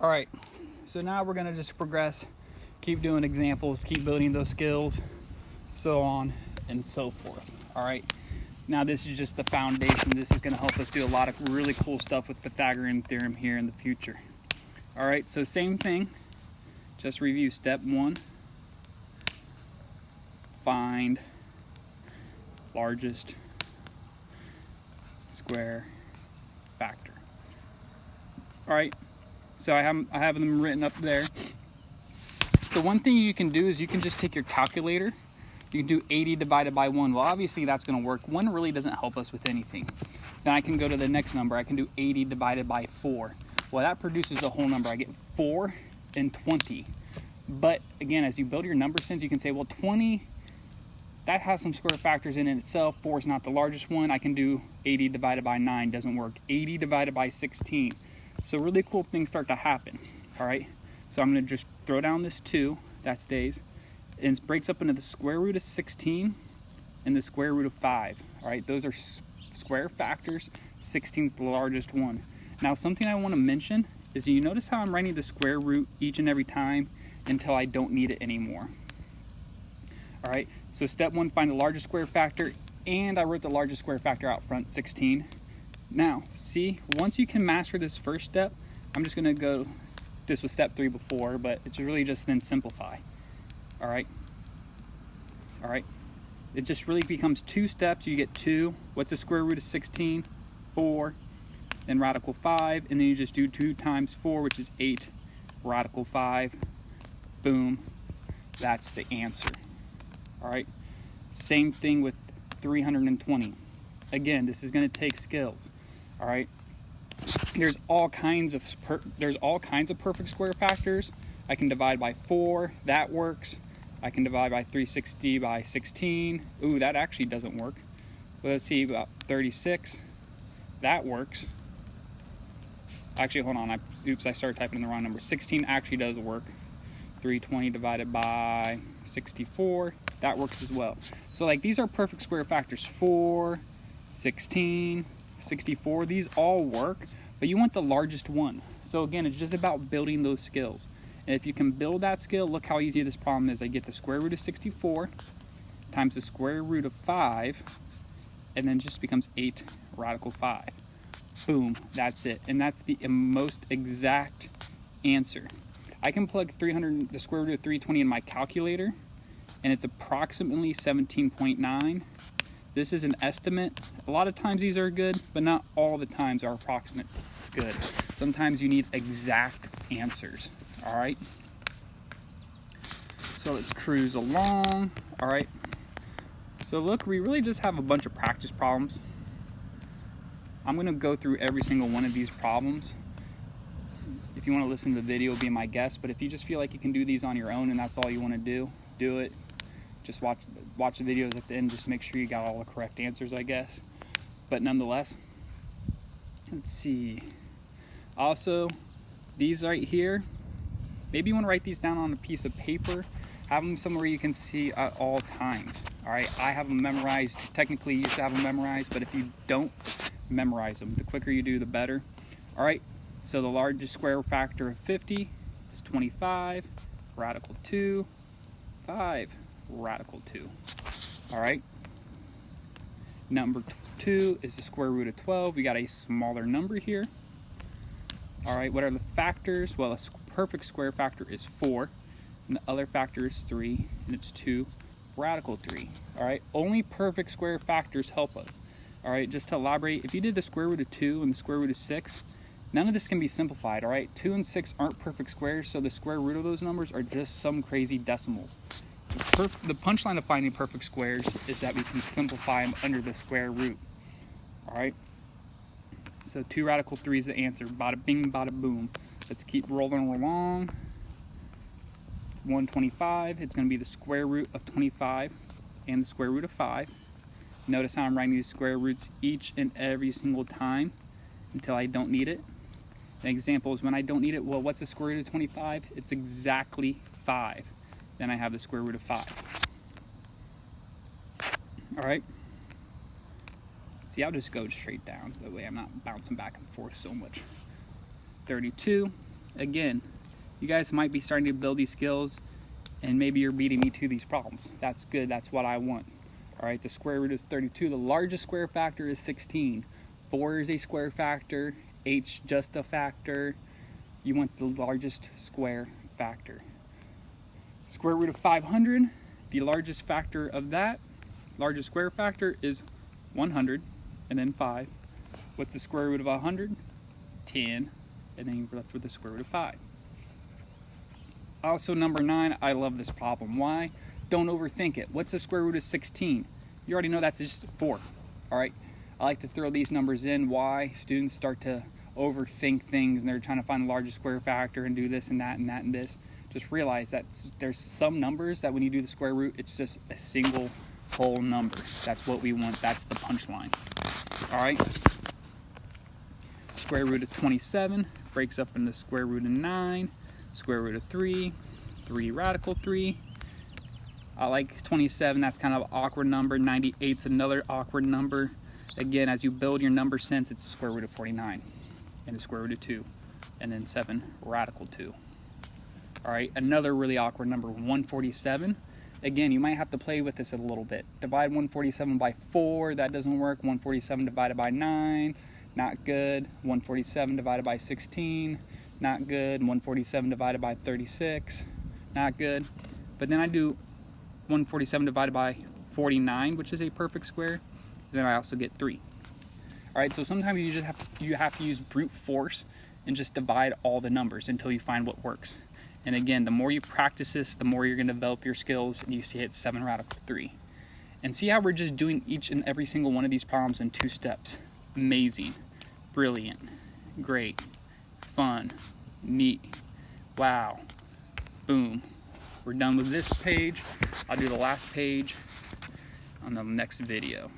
All right, so now we're gonna just progress, keep doing examples, keep building those skills, so on and so forth. All right, now this is just the foundation. This is gonna help us do a lot of really cool stuff with Pythagorean theorem here in the future. All right, so same thing, just review step 1, find largest square factor. All right, so I have them written up there. So one thing you can do is you can just take your calculator. You can do 80 divided by 1. Well, obviously that's going to work. 1 really doesn't help us with anything. Then I can go to the next number. I can do 80 divided by 4. Well, that produces a whole number. I get 4 and 20. But again, as you build your number sense, you can say, well, 20, that has some square factors in it itself. 4 is not the largest one. I can do 80 divided by 9. Doesn't work. 80 divided by 16. So really cool things start to happen. All right. So I'm going to just throw down this 2. That stays. And it breaks up into the square root of 16 and the square root of 5. All right. Those are square factors. 16 is the largest one. Now, something I want to mention is you notice how I'm writing the square root each and every time until I don't need it anymore. All right. So step 1, find the largest square factor. And I wrote the largest square factor out front, 16. Now, see, once you can master this first step, I'm just going to go, this was step 3 before, but it's really just then simplify. All right. All right. It just really becomes 2 steps. You get 2. What's the square root of 16? 4. Then radical 5. And then you just do 2 times 4, which is 8. Radical 5. Boom. That's the answer. All right. Same thing with 320. Again, this is going to take skills. All right. There's all kinds of perfect square factors. I can divide by 4. That works. I can divide by 360 by 16. Ooh, that actually doesn't work. But let's see, about 36. That works. Actually, hold on. Oops, I started typing in the wrong number. 16 actually does work. 320 divided by 64. That works as well. So like these are perfect square factors. 4, 16, 64. These all work, but you want the largest one. So again, it's just about building those skills. And if you can build that skill, look how easy this problem is. I get the square root of 64 times the square root of 5, and then it just becomes 8 radical 5. Boom, that's it. And that's the most exact answer. I can plug the square root of 320 in my calculator, and it's approximately 17.9. This is an estimate. A lot of times these are good, but not all the times are approximate good. Sometimes you need exact answers. All right. So let's cruise along. All right. So look, we really just have a bunch of practice problems. I'm going to go through every single one of these problems. If you want to listen to the video, be my guest. But if you just feel like you can do these on your own and that's all you want to do it. Just watch the videos at the end. Just make sure you got all the correct answers, I guess. But nonetheless, let's see. Also, these right here, maybe you want to write these down on a piece of paper. Have them somewhere you can see at all times. All right, I have them memorized. Technically, you should have them memorized, but if you don't, memorize them. The quicker you do, the better. All right, so the largest square factor of 50 is 25, radical 2, 5, radical 2. All right. Number 2 is the square root of 12. We got a smaller number here. All right, what are the factors? Well, a perfect square factor is 4, and the other factor is 3, and it's 2, radical 3. All right, only perfect square factors help us. All right, just to elaborate, if you did the square root of 2 and the square root of 6, none of this can be simplified. All right, 2 and 6 aren't perfect squares, so the square root of those numbers are just some crazy decimals. The punchline of finding perfect squares is that we can simplify them under the square root. All right. So 2 radical 3 is the answer. Bada bing, bada boom. Let's keep rolling along. 125, it's going to be the square root of 25 and the square root of 5. Notice how I'm writing these square roots each and every single time until I don't need it. An example is when I don't need it, well, what's the square root of 25? It's exactly 5. Then I have the square root of 5. All right. See, I'll just go straight down. That way I'm not bouncing back and forth so much. 32. again, you guys might be starting to build these skills and maybe you're beating me to these problems. That's good, that's what I want. All right, the square root is 32. The largest square factor is 16. 4 is a square factor, 8's just a factor. You want the largest square factor. Square root of 500, the largest factor of that, largest square factor is 100, and then 5. What's the square root of 100? 10, and then you're left with the square root of 5. Also, number 9, I love this problem. Why? Don't overthink it. What's the square root of 16? You already know that's just 4. All right. I like to throw these numbers in. Why? Students start to overthink things and they're trying to find the largest square factor and do this and that and that and this. Just realize that there's some numbers that when you do the square root, it's just a single whole number. That's what we want. That's the punchline. All right. Square root of 27 breaks up into square root of 9, square root of 3, 3 radical 3. I like 27, that's kind of an awkward number. 98's another awkward number. Again, as you build your number sense, it's the square root of 49 and the square root of 2, and then 7 radical 2. All right, another really awkward number, 147. Again, you might have to play with this a little bit. Divide 147 by 4, that doesn't work. 147 divided by 9, not good. 147 divided by 16, not good. 147 divided by 36, not good. But then I do 147 divided by 49, which is a perfect square. Then I also get 3. All right, so sometimes you have to use brute force and just divide all the numbers until you find what works. And again, the more you practice this, the more you're going to develop your skills, and you see it's 7 radical 3. And see how we're just doing each and every single one of these problems in 2 steps. Amazing, brilliant, great, fun, neat, wow, boom. We're done with this page. I'll do the last page on the next video.